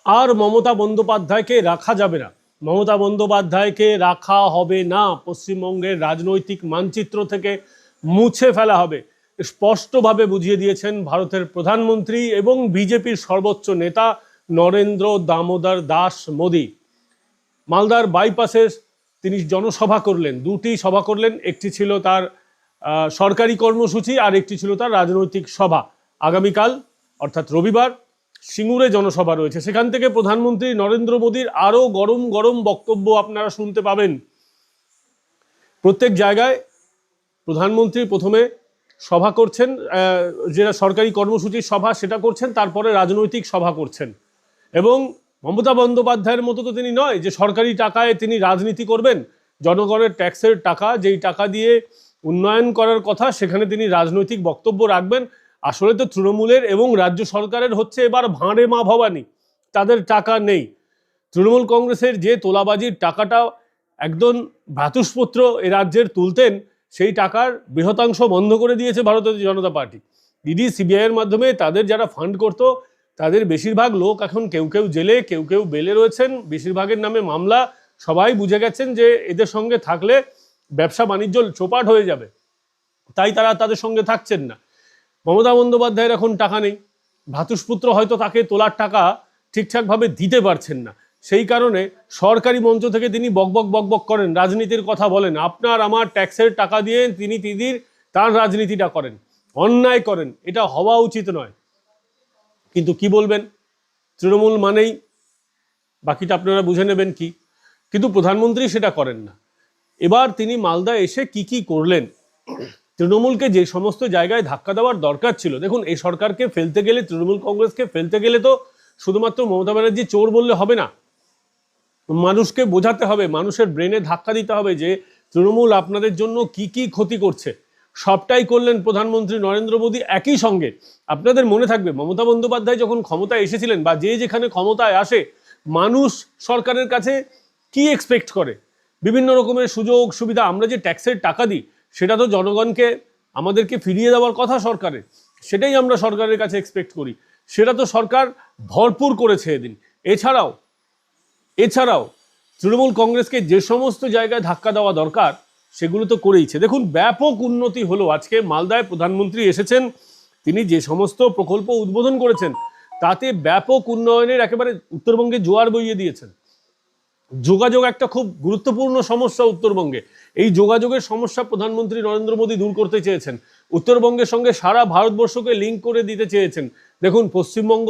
আর মমতা বন্দ্যোপাধ্যায়কে রাখা যাবে না, মমতা বন্দ্যোপাধ্যায়কে রাখা হবে না, পশ্চিমবঙ্গের রাজনৈতিক মানচিত্র থেকে মুছে ফেলা হবে, স্পষ্টভাবে বুঝিয়ে দিয়েছেন ভারতের প্রধানমন্ত্রী এবং বিজেপির সর্বোচ্চ নেতা নরেন্দ্র দামোদর দাস মোদী। মালদার বাইপাসে তিনি জনসভা করলেন, দুটি সভা করলেন, একটি ছিল তার সরকারি কর্মসূচি আর একটি ছিল তার রাজনৈতিক সভা। আগামীকাল অর্থাৎ রবিবার সিঙ্গুরে জনসভা রয়েছে, সেখান থেকে প্রধানমন্ত্রী নরেন্দ্র মোদীর আরও গরম গরম বক্তব্য আপনারা শুনতে পাবেন। প্রত্যেক জায়গায় প্রধানমন্ত্রী প্রথমে সভা করছেন, যেটা সরকারি কর্মসূচির সভা সেটা করছেন, তারপরে রাজনৈতিক সভা করছেন। এবং মমতা বন্দ্যোপাধ্যায়ের মতো তো তিনি নয় যে সরকারি টাকায় তিনি রাজনীতি করবেন, জনগণের ট্যাক্সের টাকা, যেই টাকা দিয়ে উন্নয়ন করার কথা সেখানে তিনি রাজনৈতিক বক্তব্য রাখবেন। আসলে তো তৃণমূলের এবং রাজ্য সরকারের হচ্ছে এবার ভাঁড়ে মা ভবানী, তাদের টাকা নেই। তৃণমূল কংগ্রেসের যে তোলাবাজির টাকাটা একদম ভ্রাতুষ্পুত্র এ রাজ্যের তুলতেন, সেই টাকার বৃহতাংশ বন্ধ করে দিয়েছে ভারতীয় জনতা পার্টি। ইডি সিবিআইয়ের মাধ্যমে তাদের যারা ফান্ড করত তাদের বেশিরভাগ লোক এখন কেউ কেউ জেলে, কেউ কেউ বেলে রয়েছেন, বেশিরভাগের নামে মামলা। সবাই বুঝে গেছেন যে এদের সঙ্গে থাকলে ব্যবসা বাণিজ্য চোপাট হয়ে যাবে, তাই তারা তাদের সঙ্গে থাকছেন না। মমতা বন্দ্যোপাধ্যায়ের এখন টাকা নেই, ভ্রাতুষ্পুত্র হয়তো তাকে তোলার টাকা ঠিকঠাকভাবে দিতে পারছেন না, সেই কারণে সরকারি মঞ্চ থেকে তিনি বকবক বকবক করেন, রাজনীতির কথা বলেন। আপনার আমার ট্যাক্সের টাকা দিয়ে তিনি তার রাজনীতিটা করেন, অন্যায় করেন, এটা হওয়া উচিত নয়। কিন্তু কি বলবেন, তৃণমূল মানেই বাকিটা আপনারা বুঝে নেবেন কি। কিন্তু প্রধানমন্ত্রী সেটা করেন না। এবার তিনি মালদা এসে কি করলেন, তৃণমূলকে যে সমস্ত জায়গায় ধাক্কা দেওয়ার দরকার ছিল। দেখুন, এই সরকারকে ফেলতে গেলে, তৃণমূল কংগ্রেসকে ফেলতে গেলে তো শুধুমাত্র মমতা ব্যানার্জি চোর বললে হবে না, মানুষকে বোঝাতে হবে, মানুষের ব্রেনে ধাক্কা দিতে হবে যে তৃণমূল আপনাদের জন্য কি ক্ষতি করছে। সবটাই করলেন প্রধানমন্ত্রী নরেন্দ্র মোদী একই সঙ্গে। আপনাদের মনে থাকবে মমতা বন্দ্যোপাধ্যায় যখন ক্ষমতায় এসেছিলেন, বা যে যেখানে ক্ষমতায় আসে, মানুষ সরকারের কাছে কি এক্সপেক্ট করে, বিভিন্ন রকমের সুযোগ সুবিধা। আমরা যে ট্যাক্সের টাকা দিই সেটা তো জনগণকে, আমাদেরকে ফিরিয়ে দেওয়ার কথা সরকারের, সেটাই আমরা সরকারের কাছে এক্সপেক্ট করি। সেটা তো সরকার ভরপুর করেছে এদিন। এছাড়াও তৃণমূল কংগ্রেসকে যে সমস্ত জায়গায় ধাক্কা দেওয়া দরকার সেগুলো তো করেইছে। দেখুন, ব্যাপক উন্নতি হলো। আজকে মালদায় প্রধানমন্ত্রী এসেছেন, তিনি যে সমস্ত প্রকল্প উদ্বোধন করেছেন তাতে ব্যাপক উন্নয়নের একেবারে উত্তরবঙ্গে জোয়ার বইয়ে দিয়েছেন। যোগাযোগ একটা খুব গুরুত্বপূর্ণ সমস্যা উত্তরবঙ্গে, এই যোগাযোগের সমস্যা প্রধানমন্ত্রী নরেন্দ্র মোদী দূর করতে চেয়েছেন। উত্তরবঙ্গের সঙ্গে সারা ভারতবর্ষকে লিঙ্ক করে দিতে চেয়েছেন। দেখুন, পশ্চিমবঙ্গ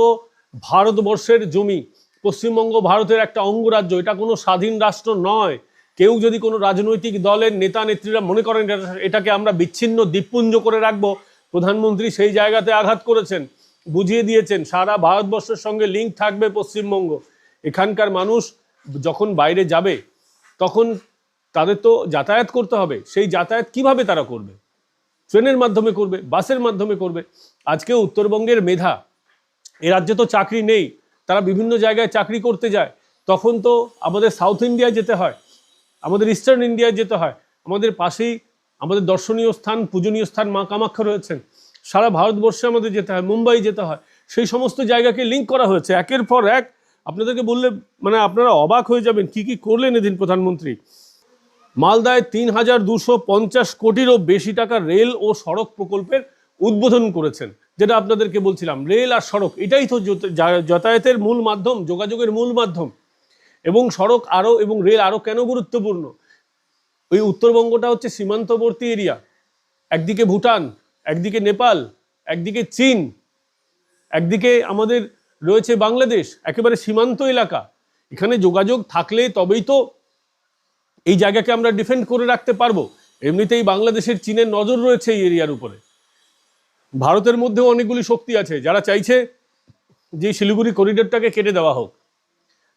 ভারতবর্ষের জমি, পশ্চিমবঙ্গ ভারতের একটা অঙ্গরাজ্য, এটা কোনো স্বাধীন রাষ্ট্র নয়। কেউ যদি কোনো রাজনৈতিক দলের নেতা নেত্রীরা মনে করেন এটাকে আমরা বিচ্ছিন্ন দ্বীপপুঞ্জ করে রাখবো, প্রধানমন্ত্রী সেই জায়গাতে আঘাত করেছেন, বুঝিয়ে দিয়েছেন সারা ভারতবর্ষের সঙ্গে লিঙ্ক থাকবে পশ্চিমবঙ্গ। এখানকার মানুষ যখন বাইরে যাবে তখন তাদের তো যাতায়াত করতে হবে, সেই যাতায়াত কিভাবে তারা করবে? ট্রেনের মাধ্যমে করবে, বাসের মাধ্যমে করবে। আজকে উত্তরবঙ্গের মেধা, এ রাজ্যে তো চাকরি নেই, তারা বিভিন্ন জায়গায় চাকরি করতে যায়, তখন তো আমাদের সাউথ ইন্ডিয়ায় যেতে হয়, আমাদের ইস্টার্ন ইন্ডিয়ায় যেতে হয়। আমাদের পাশেই আমাদের দর্শনীয় স্থান, পূজনীয় স্থান মা কামাখ্যা রয়েছেন। সারা ভারতবর্ষে আমাদের যেতে হয়, মুম্বাই যেতে হয়, সেই সমস্ত জায়গাকে লিঙ্ক করা হয়েছে একের পর এক। আপনাদেরকে বললে মানে আপনারা অবাক হয়ে যাবেন কি করলেন এদিন প্রধানমন্ত্রী। মালদায় ৩,২৫০ কোটিরও বেশি টাকা রেল ও সড়ক প্রকল্পের উদ্বোধন করেছেন। যেটা আপনাদেরকে বলছিলাম, রেল আর সড়ক এটাই তো যাতায়াতের মূল মাধ্যম, যোগাযোগের মূল মাধ্যম। এবং সড়ক এবং রেল আরও কেন গুরুত্বপূর্ণ, ওই উত্তরবঙ্গটা হচ্ছে সীমান্তবর্তী এরিয়া, একদিকে ভুটান, একদিকে নেপাল, একদিকে চীন, একদিকে আমাদের রয়েছে বাংলাদেশ, একেবারে সীমান্ত এলাকা। এখানে যোগাযোগ থাকলে তবেই তো এই জায়গাকে আমরা ডিফেন্ড করে রাখতে পারবো। এমনিতেই বাংলাদেশের চীনের নজর রয়েছে এই এরিয়ার উপরে। ভারতের মধ্যেও অনেকগুলি শক্তি আছে যারা চাইছে যে শিলিগুড়ি করিডোরটাকে কেটে দেওয়া হোক,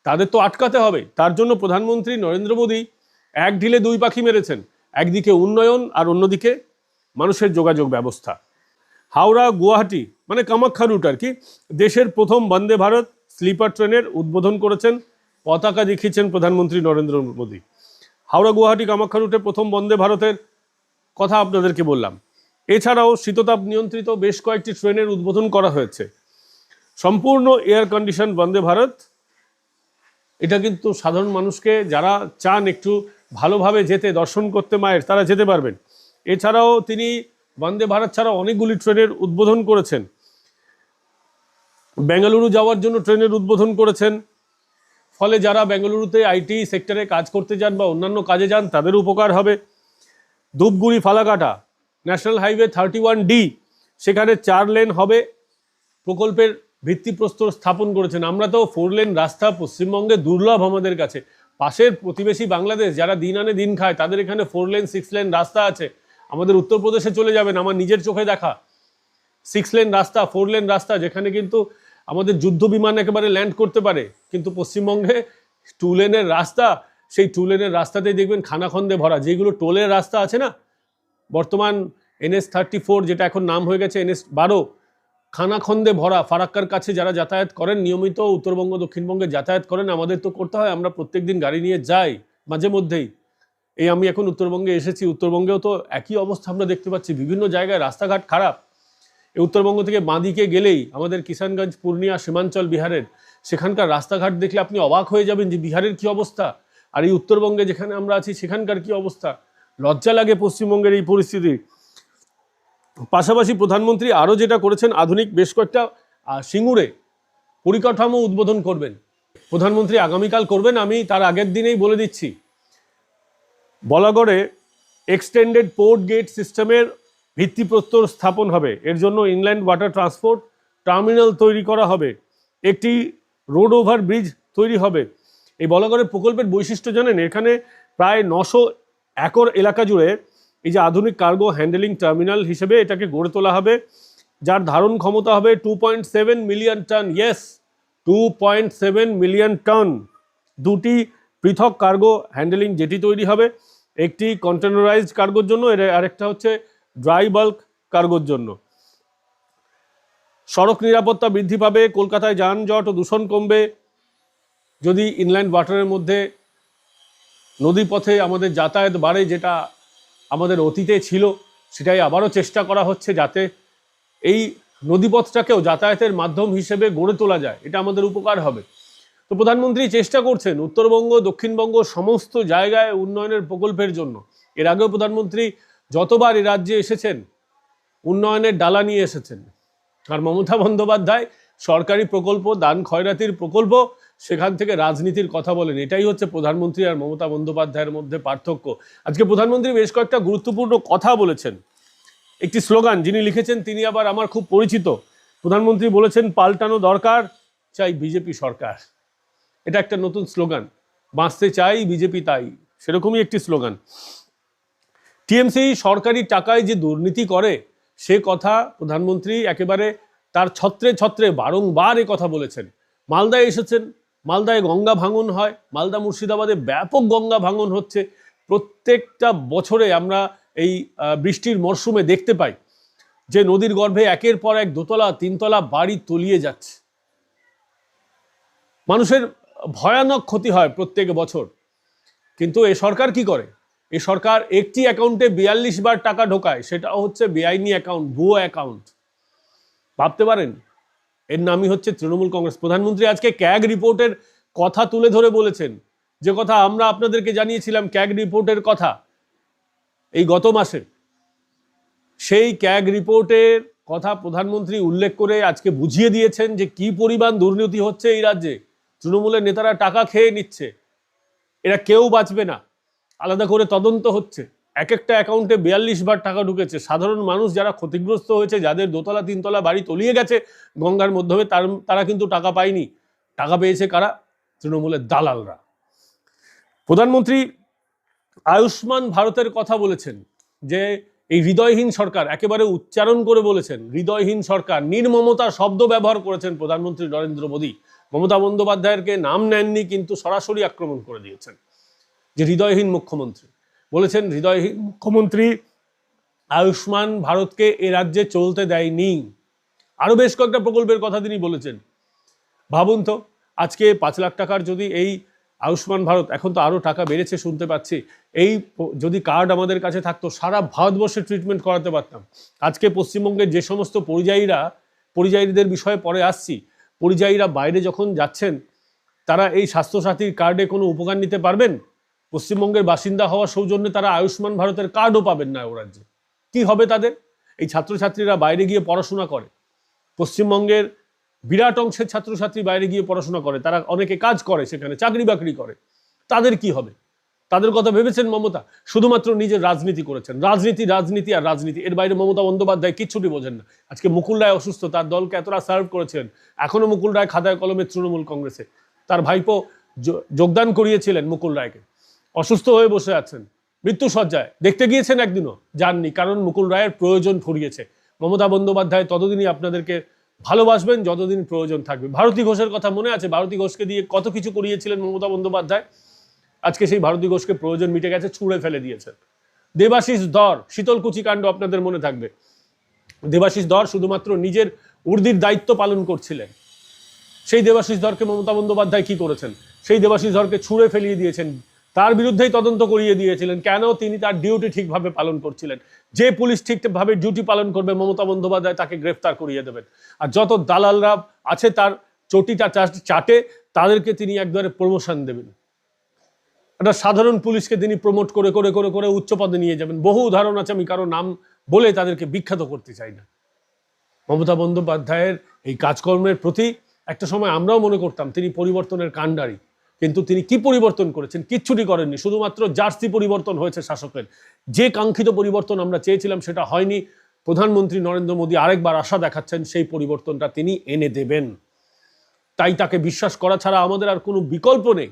তাদের তো আটকাতে হবে। তার জন্য প্রধানমন্ত্রী নরেন্দ্র মোদী এক ঢিলে দুই পাখি মেরেছেন, একদিকে উন্নয়ন আর অন্যদিকে মানুষের যোগাযোগ ব্যবস্থা। হাওড়া গুয়াহাটি মানে কামাখ্যা রুট আর কি, দেশের প্রথম বন্দে ভারত স্লিপার ট্রেনের উদ্বোধন করেছেন, পতাকা দেখিয়েছেন প্রধানমন্ত্রী নরেন্দ্র মোদী। হাওড়া গুয়াহাটি কামাখ্যা রুটে প্রথম বন্দে ভারতের কথা আপনাদেরকে বললাম। এছাড়াও শীততাপ নিয়ন্ত্রিত বেশ কয়েকটি ট্রেনের উদ্বোধন করা হয়েছে। সম্পূর্ণ এয়ার কন্ডিশন বন্দে ভারত এটা কিন্তু সাধারণ মানুষকে, যারা চান একটু ভালোভাবে যেতে, দর্শন করতে মায়ের, তারা যেতে পারবেন। এছাড়াও তিনি বন্দে ভারত ছাড়াও অনেকগুলি ট্রেনের উদ্বোধন করেছেন। বেঙ্গালুরু যাওয়ার জন্য ট্রেনের উদ্বোধন করেছেন, ফলে যারা বেঙ্গালুরুতে আইটি সেক্টরে কাজ করতে যান বা অন্যান্য কাজে যান তাদের উপকার হবে। Dhupguri Falakata national highway 31D, সেখানে 4 লেন হবে, প্রকল্পের ভিত্তিপ্রস্তর স্থাপন করেছেন। আমরা তো 4 লেন রাস্তা পশ্চিমবঙ্গে দুর্লভ আমাদের কাছে। পাশের প্রতিবেশী বাংলাদেশ, যারা দিন আনে দিন খায়, তাদের এখানে 4 লেন 6 লেন রাস্তা আছে। আমাদের উত্তরপ্রদেশে চলে যাবেন, আমার নিজের চোখে দেখা 6 লেন রাস্তা, 4 লেন রাস্তা, যেখানে কিন্তু আমাদের যুদ্ধ বিমান একেবারে ল্যান্ড করতে পারে। কিন্তু পশ্চিমবঙ্গে 2 লেনের রাস্তা, সেই 2 লেনের রাস্তাতেই দেখবেন খানাখন্দে ভরা। যেগুলো টোলের রাস্তা আছে না, বর্তমান NH34 যেটা এখন নাম হয়ে গেছে NH12, খানাখন্দে ভরা। ফারাক্কার কাছে যারা যাতায়াত করেন নিয়মিত, উত্তরবঙ্গ দক্ষিণবঙ্গে যাতায়াত করেন, আমাদের তো করতে হয়, আমরা প্রত্যেকদিন গাড়ি নিয়ে যাই মাঝে মধ্যেই। এই আমি এখন উত্তরবঙ্গে এসেছি, উত্তরবঙ্গেও তো একই অবস্থা আমরা দেখতে পাচ্ছি, বিভিন্ন জায়গায় রাস্তাঘাট খারাপ। এই উত্তরবঙ্গ থেকে বাঁদিকে গেলেই আমাদের কিষানগঞ্জ, পূর্ণিয়া, সীমাঞ্চল বিহারের, সেখানকার রাস্তাঘাট দেখলে আপনি অবাক হয়ে যাবেন যে বিহারের কি অবস্থা, আর এই উত্তরবঙ্গে যেখানে আমরা আছি সেখানকার কি অবস্থা। লজ্জা লাগে পশ্চিমবঙ্গের এই পরিস্থিতি। পাশাপাশি প্রধানমন্ত্রী আরও যেটা করেছেন, আধুনিক বেশ কয়েকটা সিঙ্গুরে পরিকাঠামো উদ্বোধন করবেন প্রধানমন্ত্রী, আগামীকাল করবেন। আমি তার আগের দিনেই বলে দিচ্ছি, বলাগড়ে এক্সটেন্ডেড পোর্ট গেট সিস্টেমের ভিত্তিপ্রস্তর স্থাপন হবে। এর জন্য ইনল্যান্ড ওয়াটার ট্রান্সপোর্ট টার্মিনাল তৈরি করা হবে, একটি রোড ওভার ব্রিজ তৈরি হবে। এই বলাগড়ের প্রকল্পের বৈশিষ্ট্য জানেন, এখানে প্রায় 900 একর এলাকা জুড়ে এই যে আধুনিক কার্গো হ্যান্ডেলিং টার্মিনাল হিসেবে এটাকে গড়ে তোলা হবে, যার ধারণ ক্ষমতা হবে 2.7 million ton. Yes, 2.7 million ton. দুটি পৃথক কার্গো হ্যান্ডেলিং জেটি তৈরি হবে, একটি কন্টেনারাইজড কার্গোর জন্য, আরেকটা হচ্ছে ড্রাই বাল্ক কার্গোর জন্য। সড়ক নিরাপত্তা বৃদ্ধি পাবে, কলকাতায় যানজট ও দূষণ কমবে। যদি ইনল্যান্ড ওয়াটারের মধ্যে নদীপথে আমাদের যাতায়াত বাড়ে, যেটা আমাদের অতীতে ছিল, সেটাই আবারও চেষ্টা করা হচ্ছে যাতে এই নদীপথটাকেও যাতায়াতের মাধ্যম হিসেবে গড়ে তোলা যায়, এটা আমাদের উপকার হবে। তো প্রধানমন্ত্রী চেষ্টা করছেন উত্তরবঙ্গ, দক্ষিণবঙ্গ সমস্ত জায়গায় উন্নয়নের প্রকল্পের জন্য। এর আগেও প্রধানমন্ত্রী যতবার এ রাজ্যে এসেছেন উন্নয়নের ডালা নিয়ে এসেছেন। আর মমতা বন্দ্যোপাধ্যায় সরকারি প্রকল্প, দান খয়রাতির প্রকল্প, সেখান থেকে রাজনীতির কথা বলেন। এটাই হচ্ছে প্রধানমন্ত্রী আর মমতা বন্দ্যোপাধ্যায়ের মধ্যে পার্থক্য। আজকে প্রধানমন্ত্রী বেশ কয়েকটা গুরুত্বপূর্ণ কথা বলেছেন। একটি স্লোগান যিনি লিখেছেন তিনি আবার আমার খুব পরিচিত। প্রধানমন্ত্রী বলেছেন, পাল্টানো দরকার, চাই বিজেপি সরকার। এটা একটা নতুন স্লোগান, বাঁচতে চাই বিজেপি তাই, সেরকমই একটি স্লোগান। টিএমসি সরকারি টাকায় যে দুর্নীতি করে সে কথা প্রধানমন্ত্রী একেবারে তার ছত্রে ছত্রে বারংবার এ কথা বলেছেন। মালদায় এসেছেন, মালদায় গঙ্গা ভাঙন হয়, মালদা মুর্শিদাবাদে ব্যাপক গঙ্গা ভাঙন হচ্ছে। প্রত্যেকটা বছরে আমরা এই বৃষ্টির মরশুমে দেখতে পাই যে নদীর গর্ভে একের পর এক দোতলা তিনতলা বাড়ি তলিয়ে যাচ্ছে। মানুষের ভয়ানক ক্ষতি হয় প্রত্যেক বছর। কিন্তু এ সরকার কি করে? এ সরকার একটি অ্যাকাউন্টে 42 বার টাকা ঢোকায়, সেটাও হচ্ছে বেআইনি অ্যাকাউন্ট, ভুয়ো অ্যাকাউন্ট। ভাবতে পারেন, এর নামই হচ্ছে তৃণমূল কংগ্রেস। প্রধানমন্ত্রী আজকে ক্যাগ রিপোর্টের কথা তুলে ধরে বলেছেন, যে কথা আমরা আপনাদেরকে জানিয়েছিলাম ক্যাগ রিপোর্টের কথা এই গত মাসে। সেই ক্যাগ রিপোর্টের কথা প্রধানমন্ত্রী উল্লেখ করে আজকে বুঝিয়ে দিয়েছেন যে কি পরিমাণ দুর্নীতি হচ্ছে এই রাজ্যে। তৃণমূলের নেতারা টাকা খেয়ে নিচ্ছে, এরা কেউ বাঁচবে না, আলাদা করে তদন্ত হচ্ছে। এক একটা অ্যাকাউন্টে 42 বার টাকা ঢুকেছে। সাধারণ মানুষ যারা ক্ষতিগ্রস্ত হয়েছে, যাদের দোতলা তিনতলা বাড়ি তলিয়ে গেছে গঙ্গার মাধ্যমে, তারা কিন্তু টাকা পায়নি। টাকা পেয়েছে কারা? তৃণমূলের দালালরা। প্রধানমন্ত্রী আয়ুষ্মান ভারতের কথা বলেছেন, যে এই হৃদয়হীন সরকার, একেবারে উচ্চারণ করে বলেছেন হৃদয়হীন সরকার। নির্মমতা শব্দ ব্যবহার করেছেন প্রধানমন্ত্রী নরেন্দ্র মোদী। মমতা বন্দ্যোপাধ্যায়েরকে নাম নেননি, কিন্তু সরাসরি আক্রমণ করে দিয়েছেন যে হৃদয়হীন মুখ্যমন্ত্রী। বলেছেন হৃদয়হীন মুখ্যমন্ত্রী আয়ুষ্মান ভারতকে এ রাজ্যে চলতে দেয়নি। আরো বেশ কয়েকটা প্রকল্পের কথা তিনি বলেছেন। ভাবুন তো, আজকে 5 লাখ টাকার যদি এই আয়ুষ্মান ভারত, এখন তো আরো টাকা বেড়েছে শুনতে পাচ্ছি, এই যদি কার্ড আমাদের কাছে থাকতো সারা ভারতবর্ষে ট্রিটমেন্ট করাতে পারতাম। আজকে পশ্চিমবঙ্গের যে সমস্ত পরিযায়ীদের বিষয়ে পরে আসছি, পরিযায়ীরা বাইরে যখন যাচ্ছেন তারা এই স্বাস্থ্যসাথীর কার্ডে কোনো উপকার নিতে পারবেন? পশ্চিমবঙ্গের বাসিন্দা হওয়ার সৌজন্যে তারা আয়ুষ্মান ভারতের কার্ডও পাবেন না ও রাজ্যে। কি হবে তাদের? এই ছাত্রছাত্রীরা বাইরে গিয়ে পড়াশোনা করে, পশ্চিমবঙ্গের বিরাট অংশের ছাত্রছাত্রী বাইরে গিয়ে পড়াশোনা করে, তারা অনেকে কাজ করে, সেখানে চাকরি বাকরি করে, তাদের কি হবে? তাদের কথা ভেবেছেন মমতা? শুধুমাত্র নিজের রাজনীতি করেছেন, রাজনীতি রাজনীতি আর রাজনীতি, এর বাইরে মমতা বন্দ্যোপাধ্যায় কিচ্ছুটি বোঝেন না। আজকে মুকুল রায় অসুস্থ, তার দলকে এতটা সার্ভ করেছিলেন, এখনো মুকুল রায় খাতায় কলমে তৃণমূল কংগ্রেসে, তার ভাইপো যোগদান করিয়েছিলেন মুকুল রায়কে, অসুস্থ হয়ে বসে আছেন মৃত্যুসজ্জায়, দেখতে গিয়েছেন একদিনও? যাননি, কারণ মুকুল রায়ের প্রয়োজন ফুরিয়েছে। মমতা বন্দ্যোপাধ্যায় ততদিনই আপনাদেরকে ভালোবাসবেন যতদিন প্রয়োজন থাকবে। ভারতী ঘোষের কথা মনে আছে? ভারতী ঘোষকে দিয়ে কত কিছু করিয়েছিলেন মমতা বন্দ্যোপাধ্যায়। আজকে সেই ভারতী ঘোষকে প্রয়োজন মিটে গেছে, ছুঁড়ে ফেলে দিয়েছেন। দেবাশিস ধর, শীতলকুচি কাণ্ড আপনাদের মনে থাকবে। দেবাশিস ধর শুধুমাত্র নিজের উর্দির দায়িত্ব পালন করছিলেন, সেই দেবাশিস ধরকে মমতা বন্দ্যোপাধ্যায় কি করেছেন? সেই দেবাশিস ধরকে ছুঁড়ে ফেলিয়ে দিয়েছেন, তার বিরুদ্ধেই তদন্ত করিয়ে দিয়েছিলেন। কেন? তিনি তার ডিউটি ঠিকভাবে পালন করছিলেন। যে পুলিশ ঠিকভাবে ডিউটি পালন করবে মমতা বন্দ্যোপাধ্যায় তাকে গ্রেফতার করিয়ে দেবেন। আর যত দালালরা আছে তার চটিটা চাটে, তাদেরকে তিনি একবারে প্রমোশন দেবেন। একটা সাধারণ পুলিশকে তিনি প্রমোট করে করে করে করে উচ্চ পদে নিয়ে যাবেন। বহু উদাহরণ আছে, আমি কারো নাম বলে তাদেরকে বিখ্যাত করতে চাই না। মমতা বন্দ্যোপাধ্যায়ের এই কাজকর্মের প্রতি একটা সময় আমরাও মনে করতাম তিনি পরিবর্তনের কাণ্ডারি, কিন্তু তিনি কি পরিবর্তন করেছেন? কিচ্ছুটি করেননি। শুধুমাত্র জার্সি পরিবর্তন হয়েছে শাসকের। যে কাঙ্ক্ষিত পরিবর্তন আমরা চেয়েছিলাম সেটা হয়নি। প্রধানমন্ত্রী নরেন্দ্র মোদী আরেকবার আশা দেখাচ্ছেন সেই পরিবর্তনটা তিনি এনে দেবেন, তাই তাকে বিশ্বাস করা ছাড়া আমাদের আর কোনো বিকল্প নেই।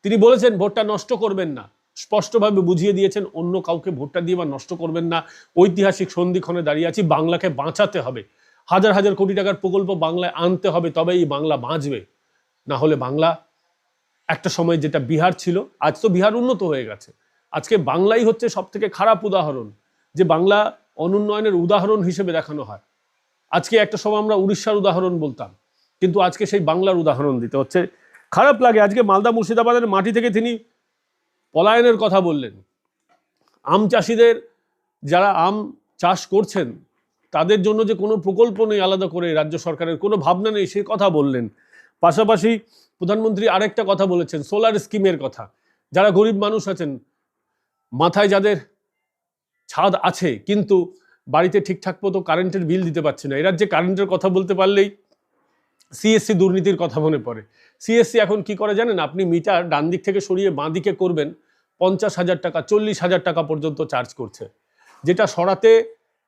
তিনি বলেছেন ভোটটা নষ্ট করবেন না, স্পষ্টভাবে বুঝিয়ে দিয়েছেন অন্য কাউকে ভোটটা দিয়ে বা নষ্ট করবেন না। ঐতিহাসিক সন্ধিক্ষণে দাঁড়িয়ে আছি, বাংলাকে বাঁচাতে হবে, হাজার হাজার কোটি টাকার প্রকল্প বাংলায় আনতে হবে, তবেই বাংলা বাঁচবে। না হলে বাংলা একটা সময় যেটা বিহার ছিল, আজ তো বিহার উন্নত হয়ে গেছে, আজকে বাংলাই হচ্ছে সব থেকে খারাপ উদাহরণ, যে বাংলা অনুন্নয়নের উদাহরণ হিসেবে দেখানো হয়। আজকে একটা সময় আমরা উড়িষ্যার উদাহরণ বলতাম, কিন্তু আজকে সেই বাংলার উদাহরণ দিতে হচ্ছে। খারাপ লাগে। আজকে মালদা মুর্শিদাবাদের মাটি থেকে তিনি পলায়নের কথা বললেন। আম চাষিদের, যারা আম চাষ করছেন তাদের জন্য যে কোনো প্রকল্প নেই আলাদা করে, রাজ্য সরকারের কোনো ভাবনা নেই, সে কথা বললেন। পাশাপাশি প্রধানমন্ত্রী আরেকটা কথা বলেছেন, সোলার স্কিমের কথা। যারা গরিব মানুষ আছেন, মাথায় যাদের ছাদ আছে কিন্তু বাড়িতে ঠিকঠাক মতো কারেন্টের বিল দিতে পারছে না, এ রাজ্যে কারেন্টের কথা বলতে পারলেই সিএসসি দুর্নীতির কথা মনে পড়ে। সিএসসি এখন কি করে জানেন? আপনি মিটার ডান দিক থেকে সরিয়ে বাঁ দিকে করবেন, 50,000 টাকা 40,000 টাকা পর্যন্ত চার্জ করছে, যেটা সরাতে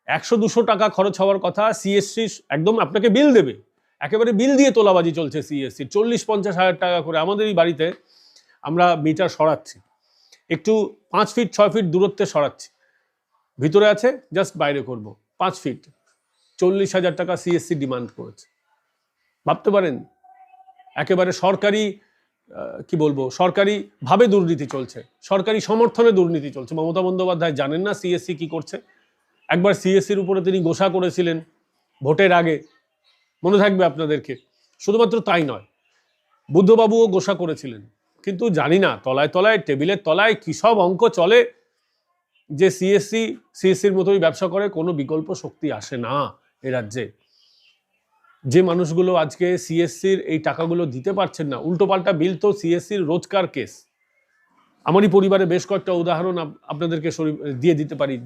100-200 টাকা খরচ হওয়ার কথা। সিএসসি একদম আপনাকে বিল দেবে, একেবারে বিল দিয়ে তোলাবাজি চলছে সিএসসি, 40-50 হাজার টাকা করে। আমাদেরই বাড়িতে আমরা মিটার সরাচ্ছি, একটু 5 ফিট 6 ফিট দূরত্বে সরাচ্ছি, ভিতরে আছে জাস্ট বাইরে করব 5 ফিট, 40,000 টাকা সিএসসি ডিমান্ড করেছে। ভাবতে পারেন, একেবারে সরকারি কি বলবো, সরকারি ভাবে দুর্নীতি চলছে, সরকারি সমর্থনে দুর্নীতি চলছে। মমতা বন্দ্যোপাধ্যায় জানেন না সিএসসি কি করছে? একবার সিএসসির উপরে তিনি গোসা করেছিলেন ভোটের আগে, মনে থাকবে আপনাদেরকে। শুধুমাত্র তাই নয়, বুদ্ধবাবুও গোসা করেছিলেন। কিন্তু জানি না তলায় তলায়, টেবিলের তলায় কি সব অঙ্ক চলে, যে সিএসসির মতোই ব্যবসা করে, কোনো বিকল্প শক্তি আসে না এ রাজ্যে। যে মানুষগুলো আজকে সিএসসির এই টাকাগুলো দিতে পারছেন না, উল্টোপাল্টা বিল তো সিএসসির রোজকার কেস। আমারই পরিবারে বেশ কয়েকটা উদাহরণ আপনাদেরকে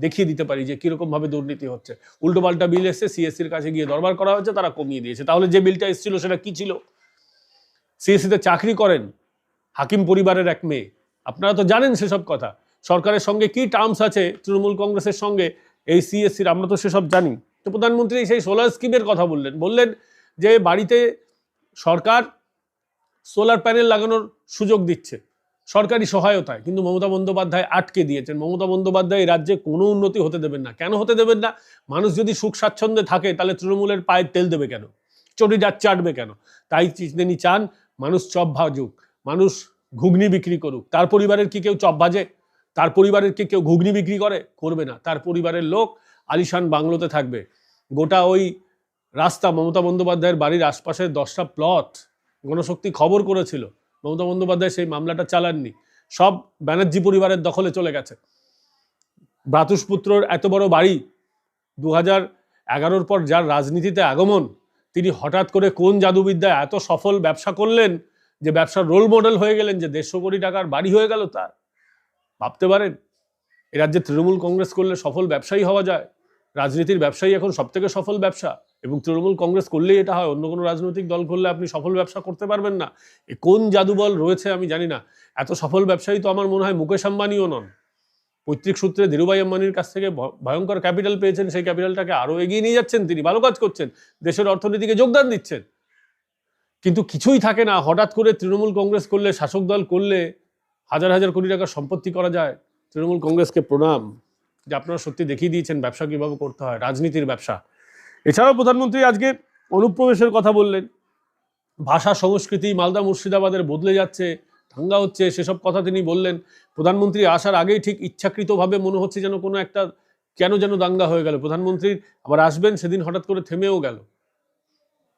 দেখিয়ে দিতে পারি যে কিরকম ভাবে দুর্নীতি হচ্ছে। উল্টোপাল্টা বিল এসছে, সিএসসির কাছে গিয়ে দরবার করা হয়েছে, তারা কমিয়ে দিয়েছে। তাহলে যে বিলটা এসেছিল সেটা কি ছিল? সিএসসিতে চাকরি করেন হাকিম পরিবারের এক মেয়ে, আপনারা তো জানেন সেসব কথা। সরকারের সঙ্গে কি টার্মস আছে তৃণমূল কংগ্রেসের সঙ্গে এই সিএসসির, আমরা তো সেসব জানি। তো প্রধানমন্ত্রী সেই সোলার স্কিমের কথা বললেন যে বাড়িতে সরকার সোলার প্যানেল লাগানোর সুযোগ দিচ্ছে সরকারি সহায়তায়, কিন্তু মমতা বন্দ্যোপাধ্যায় আটকে দিয়েছেন। মমতা বন্দ্যোপাধ্যায় রাজ্যে কোনো উন্নতি হতে দেবেন না। কেন হতে দেবেন না? মানুষ যদি সুখ স্বাচ্ছন্দ্যে থাকে তাহলে তৃণমূলের পায়ে তেল দেবে কেন, চটিটা চাটবে কেন? তাই তিনি চান মানুষ চপ ভাজুক, মানুষ ঘুগনি বিক্রি করুক। তার পরিবারের কি কেউ চপ ভাজে? তার পরিবারের কি কেউ ঘুগনি বিক্রি করবে না। তার পরিবারের লোক আলিশান বাংলোতে থাকবে। গোটা ওই রাস্তা, মমতা বন্দ্যোপাধ্যায়ের বাড়ির আশপাশের 10টা প্লট গণশক্তি খবর করেছিল, মমতা বন্দ্যোপাধ্যায় সেই মামলাটা চালাননি, সব ব্যানার্জি পরিবারের দখলে চলে গেছে। ভ্রাতুষ্পুত্রর এত বড় বাড়ি, 2011 পর যার রাজনীতিতে আগমন, তিনি হঠাৎ করে কোন জাদুবিদ্যায় এত সফল ব্যবসা করলেন যে ব্যবসার রোল মডেল হয়ে গেলেন, যে 150 কোটি টাকার বাড়ি হয়ে গেল তার? ভাবতে পারেন এ রাজ্যে তৃণমূল কংগ্রেস করলে সফল ব্যবসায়ী হওয়া যায়? রাজনীতির ব্যবসায়ী এখন সব থেকে সফল ব্যবসা, এবং তৃণমূল কংগ্রেস করলেই এটা হয়, অন্য কোনো রাজনৈতিক দল করলে আপনি সফল ব্যবসা করতে পারবেন না। এ কোন জাদুবল রয়েছে আমি জানি না। এত সফল ব্যবসায়ী তো আমার মনে হয় মুকেশ আম্বানিও নন। পৈতৃক সূত্রে ধীরুভাই আম্বানির কাছ থেকে ভয়ঙ্কর ক্যাপিটাল পেয়েছেন, সেই ক্যাপিটালটাকে আরো এগিয়ে নিয়ে যাচ্ছেন, তিনি ভালো কাজ করছেন, দেশের অর্থনীতিকে যোগদান দিচ্ছেন। কিন্তু কিছুই থাকে না, হঠাৎ করে তৃণমূল কংগ্রেস করলে, শাসক দল করলে হাজার হাজার কোটি টাকার সম্পত্তি করা যায়। তৃণমূল কংগ্রেসকে প্রণাম যে আপনারা সত্যি দেখিয়ে দিয়েছেন ব্যবসা কিভাবে করতে হয়, রাজনীতির ব্যবসা। এছাড়াও প্রধানমন্ত্রী আজকে অনুপ্রবেশের কথা বললেন, ভাষা সংস্কৃতি মালদা মুর্শিদাবাদের বদলে যাচ্ছে, দাঙ্গা হচ্ছে, সেসব কথা তিনি বললেন। প্রধানমন্ত্রী আসার আগেই ঠিক ইচ্ছাকৃতভাবে মনে হচ্ছে যেন কোনো একটা কেন যেন দাঙ্গা হয়ে গেল। প্রধানমন্ত্রীর আবার আসবেন সেদিন হঠাৎ করে থেমেও গেল।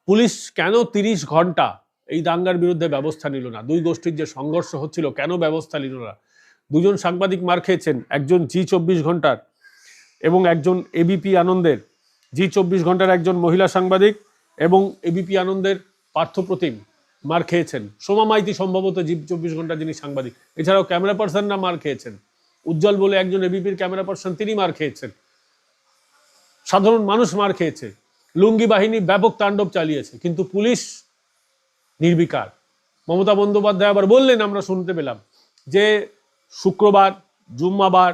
পুলিশ কেন 30 ঘন্টা এই দাঙ্গার বিরুদ্ধে ব্যবস্থা নিল না? দুই গোষ্ঠীর যে সংঘর্ষ হচ্ছিল, কেন ব্যবস্থা নিল না? দুজন সাংবাদিক মার খেয়েছেন, একজন জি24 ঘন্টার এবং একজন এবিপি আনন্দের। জি24 ঘন্টার একজন মহিলা সাংবাদিক এবং এবিপি আনন্দের পার্থপ্রতিম মার খেয়েছেন। সোমা মাইতি সম্ভবত জি24 ঘন্টা যিনি সাংবাদিক, এছাড়াও ক্যামেরা পার্সনরা মার খেয়েছেন। উজ্জ্বল বলে একজন এবিপির ক্যামেরা পার্সন, তিনি মার খেয়েছেন। সাধারণ মানুষ মার খেয়েছে। লুঙ্গি বাহিনী ব্যাপক তাণ্ডব চালিয়েছে, কিন্তু পুলিশ নির্বিকার। মমতা বন্দ্যোপাধ্যায় আবার বললেন, আমরা শুনতে পেলাম যে শুক্রবার, জুম্মাবার,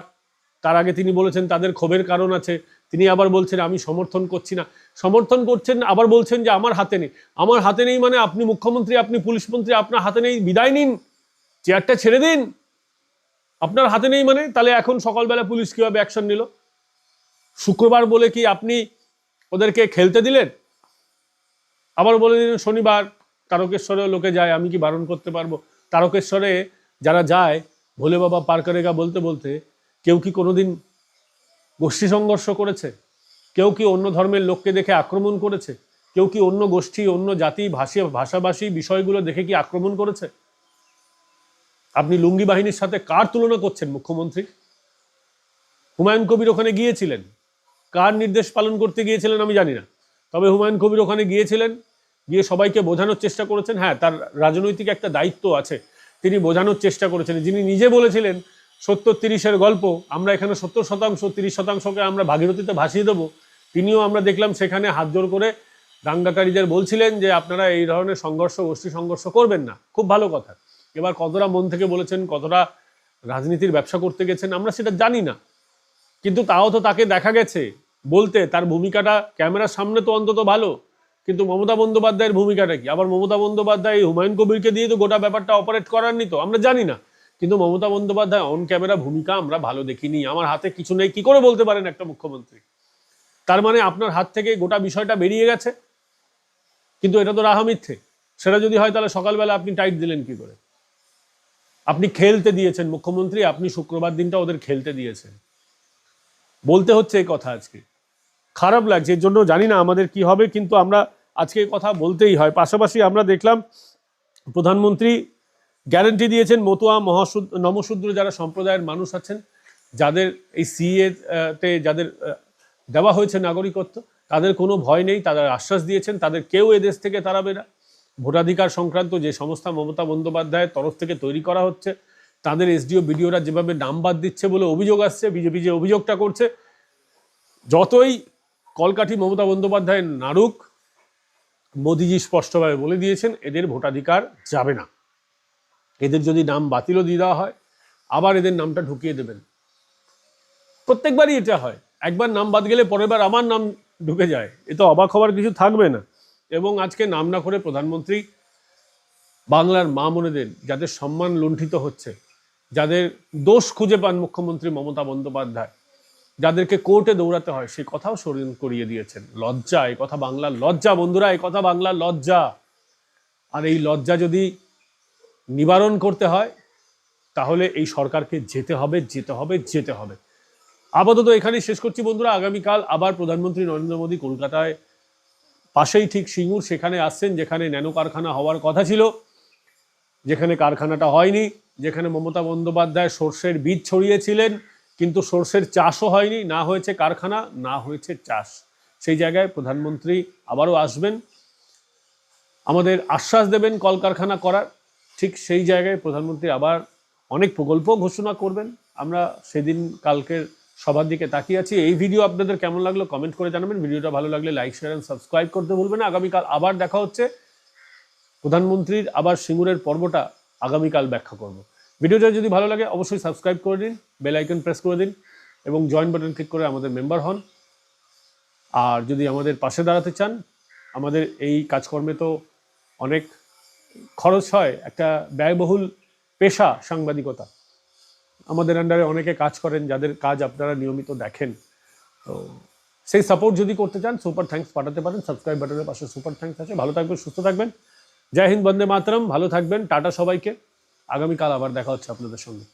তার আগে তিনি বলেছেন তাদের ক্ষোভের কারণ আছে। তিনি আবার বলছেন আমি সমর্থন করছি না। সমর্থন করছেন, আবার বলছেন যে আমার হাতে নেই। আমার হাতে নেই মানে আপনি মুখ্যমন্ত্রী, আপনি পুলিশ মন্ত্রী, আপনার হাতে নেই, বিদায় নিন, চেয়ারটা ছেড়ে দিন। আপনার হাতে নেই মানে তাহলে এখন সকালবেলা পুলিশ কিভাবে অ্যাকশন নিল? শুক্রবার বলে কি আপনি ওদেরকে খেলতে দিলেন? আবার বলে দিলেন শনিবার তারকেশ্বরেও লোকে যায়, আমি কি বারণ করতে পারবো? তারকেশ্বরে যারা যায় ভোলে বাবা পার করেগা বলতে বলতে, কেউ কি কোনোদিন গোষ্ঠী সংঘর্ষ করেছে? কেউ কি অন্য ধর্মের লোককে দেখে আক্রমণ করেছে? কেউ কি অন্য গোষ্ঠী, অন্য জাতি, ভাষাভাষী বিষয়গুলো দেখে কি আক্রমণ করেছে? আপনি লুঙ্গি বাহিনীর সাথে কার তুলনা করছেন মুখ্যমন্ত্রী? হুমায়ুন কবির ওখানে গিয়েছিলেন, কার নির্দেশ পালন করতে গিয়েছিলেন আমি জানি না, তবে হুমায়ুন কবির ওখানে গিয়েছিলেন, গিয়ে সবাইকে বোঝানোর চেষ্টা করেছেন। হ্যাঁ, তার রাজনৈতিক একটা দায়িত্ব আছে, তিনি বোঝানোর চেষ্টা করেছেন। যিনি নিজে বলেছিলেন 70-30-এর গল্প, আমরা এখানে 70%, 30%কে আমরা ভাগীরথীতে ভাসিয়ে দেবো, তিনিও আমরা দেখলাম সেখানে হাত জোর করে দাঙ্গাকারীদের বলছিলেন যে আপনারা এই ধরনের সংঘর্ষ, গোষ্ঠী সংঘর্ষ করবেন না। খুব ভালো কথা। এবার কতটা মন থেকে বলেছেন, কতটা রাজনীতির ব্যবসা করতে গেছেন আমরা সেটা জানি না, কিন্তু তাও তো তাকে দেখা গেছে বলতে, তার ভূমিকাটা ক্যামেরার সামনে তো অন্তত ভালো। কিন্তু মমতা বন্দ্যোপাধ্যায়ের ভূমিকাটা কি? আবার মমতা বন্দ্যোপাধ্যায় হুমায়ুন কবিরকে দিয়ে তো গোটা ব্যাপারটা অপারেট করাননি তো, আমরা জানি না। কিন্তু মমতা বন্দ্যোপাধ্যায় অন ক্যামেরা ভূমিকা আমরা ভালো দেখিনি। আমার হাতে কিছু নেই কি করে বলতে পারেন একটা মুখ্যমন্ত্রী? তার মানে আপনার হাত থেকে গোটা বিষয়টা বেরিয়ে গেছে। কিন্তু এটা তো রাহা মিথ্যে। সেটা যদি হয় তাহলে সকালবেলা আপনি টাইট দিলেন কি করে? আপনি খেলতে দিয়েছেন মুখ্যমন্ত্রী, আপনি শুক্রবার দিনটা ওদের খেলতে দিয়েছেন। বলতে হচ্ছে এই কথা আজকে, খারাপ লাগছে, এর জন্য জানি না আমাদের কি হবে, কিন্তু আমরা আজকে এই কথা বলতেই হয়। পাশাপাশি আমরা দেখলাম প্রধানমন্ত্রী গ্যারান্টি দিয়েছেন মতুয়া নমশূদ্র যারা সম্প্রদায়ের মানুষ আছেন, যাদের এই সিএ তে যাদের দেওয়া হয়েছে নাগরিকত্ব, তাদের কোনো ভয় নেই, তাদের আশ্বাস দিয়েছেন তাদের কেউ এদেশ থেকে তাড়াবে না। ভোটাধিকার সংক্রান্ত যে সংস্থা মমতা বন্দ্যোপাধ্যায়ের তরফ থেকে তৈরি করা হচ্ছে, তাদের এসডিও বিডিওরা যেভাবে নাম বাদ দিচ্ছে বলে অভিযোগ আসছে, বিজেপি যে অভিযোগটা করছে, যতই কলকাঠি মমতা বন্দ্যোপাধ্যায় নাড়ুক, মোদিজি স্পষ্টভাবে বলে দিয়েছেন এদের ভোটাধিকার যাবে না। এদের যদি নাম বাতিলও দিয়ে দেওয়া হয়, আবার এদের নামটা ঢুকিয়ে দেবেন। প্রত্যেকবারই এটা হয়, একবার নাম বাদ গেলে পরের বার আমার নাম ঢুকে যায়, এ তো অবাক হওয়ার কিছু থাকবে না। এবং আজকে নাম না করে প্রধানমন্ত্রী বাংলার মা বোনেদের যাদের সম্মান লুণ্ঠিত হচ্ছে, যাদের দোষ খুঁজে পান মুখ্যমন্ত্রী মমতা বন্দ্যোপাধ্যায়, যাদেরকে কোর্টে দৌড়াতে হয়, সেই কথাও স্মরণ করিয়ে দিয়েছেন। লজ্জা, এই কথা বাংলার লজ্জা বন্ধুরা, এই কথা বাংলার লজ্জা। আর এই লজ্জা যদি নিবারণ করতে হয় তাহলে এই সরকারকে যেতে হবে, যেতে হবে, যেতে হবে। আপাতত এখানেই শেষ করছি বন্ধুরা। আগামীকাল আবার প্রধানমন্ত্রী নরেন্দ্র মোদী কলকাতায় পাশেই ঠিক সিঙ্গুর সেখানে আসছেন, যেখানে ন্যানো কারখানা হওয়ার কথা ছিল, যেখানে কারখানাটা হয়নি, যেখানে মমতা বন্দ্যোপাধ্যায় সর্ষের বীজ ছড়িয়েছিলেন কিন্তু সর্ষের চাষও হয়নি, না হয়েছে কারখানা, না হয়েছে চাষ। সেই জায়গায় প্রধানমন্ত্রী আবারও আসবেন, আমাদের আশ্বাস দেবেন কলকারখানা করার, ঠিক সেই জায়গায় প্রধানমন্ত্রী আবার অনেক প্রকল্প ঘোষণা করবেন। আমরা সেদিন কালকের সবার দিকে তাকিয়ে আছি। এই ভিডিও আপনাদের কেমন লাগলো কমেন্ট করে জানাবেন। ভিডিওটা ভালো লাগলে লাইক শেয়ার এন্ড সাবস্ক্রাইব করতে ভুলবেন না। আগামীকাল আবার দেখা হচ্ছে। প্রধানমন্ত্রীর আবার সিঙ্গুরের পর্বটা আগামীকাল ব্যাখ্যা করব। ভিডিওটা যদি ভালো লাগে অবশ্যই সাবস্ক্রাইব করে দিন, বেল আইকন প্রেস করে দিন এবং জয়েন বাটন ক্লিক করে আমাদের মেম্বার হন। আর যদি আমাদের পাশে দাঁড়াতে চান, আমাদের এই কাজকর্মে তো অনেক খরচ হয়, একটা ব্যয়বহুল পেশা সাংবাদিকতা। আমাদের আন্ডারে অনেকে কাজ করেন যাদের কাজ আপনারা নিয়মিত দেখেন। তো সেই সাপোর্ট যদি করতে চান সুপার থ্যাঙ্কস পাঠাতে পারেন। সাবস্ক্রাইব বাটনের পাশে সুপার থ্যাঙ্কস আছে। ভালো থাকবেন, সুস্থ থাকবেন। জয় হিন্দ, বন্দে মাতরম। ভালো থাকবেন, টাটা সবাইকে। আগামীকাল আবার দেখা হচ্ছে আপনাদের সঙ্গে।